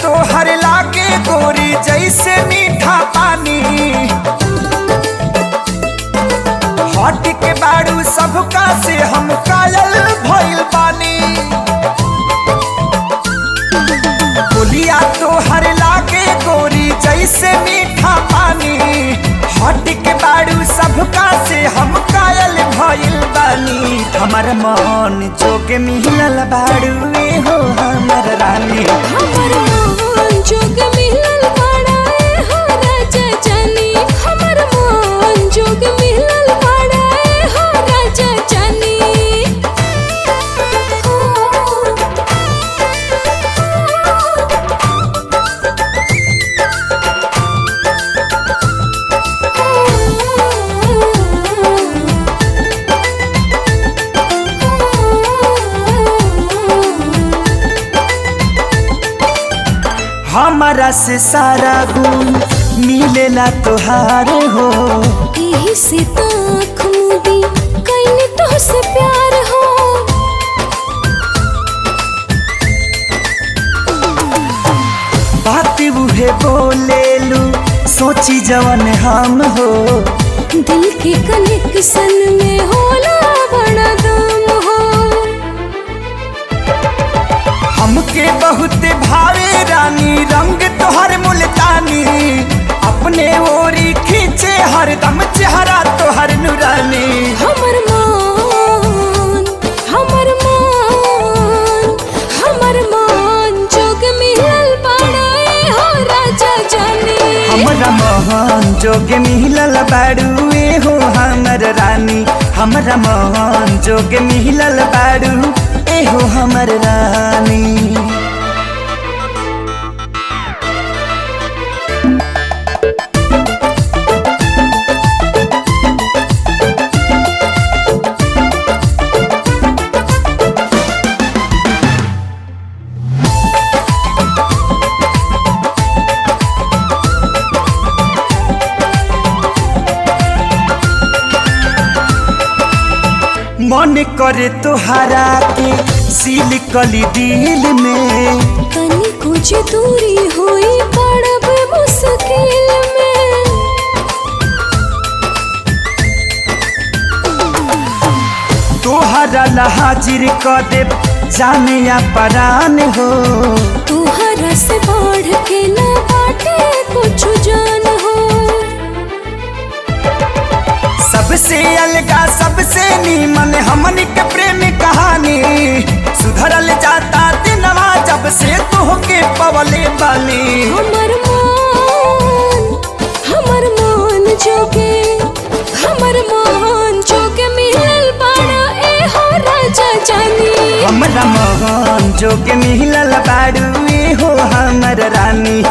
तोहर लागे गोरी जैसे मीठा पानी, हट के बाड़ू सबका से हम कायल भइल बानी। बोलिया तोहर लागे गोरी जैसे मीठा पानी, हट के बाड़ू सबका से हम कायल भइल बानी। हमर मन जोगे मिलल बाड़ू हो हमर रानी, हमर मन जोग मिलल बाड़ा हो राजा जानी, हमर मन जोग मिलल बाड़ा हो राजा जानी। हमारा से सारा गुण मिलेला तोहार हो, यही से तो आँख मूंदी कइने तोहसे प्यार हो। बात उहे बोलेलू सोची जवन हम हो, दिल के कनेक्शन में होला बड़ा दम हो। हमके बहुत भावे रानी रंग तोहर मुल्तानी, अपने ओरी खींचे हरदम चेहरा तोहर नूरानी। हमर मान, हमर मान, हमर मान जोग मिलल बाड़ा हो राजा जानी, हमरा मोहन जोगे मिलल बाड़ू हो हमर रानी, हमरा मोहन जोगे मिलल बाड़ू हो हमर रानी। मन करे तोहरा के सील कली दिल में, तनी कुछ दूरी हुई पड़ब मुश्किल में। तोहरा ला हाजिर क दे जाने या परान हो, तोहरा से बढ़ के न बाटे कुछ जान हो। सबसे अलगा सबसे नीमन हमन के प्रेम कहानी, सुधरल जाता दिनवा जब से तोहके पवले बानी। हमर मान जोगे, हमर मान जोगे मिलल बाड़ा हो राजा जानी, हमरा मोहन जोगे मिलल बाड़ू हो हमर रानी।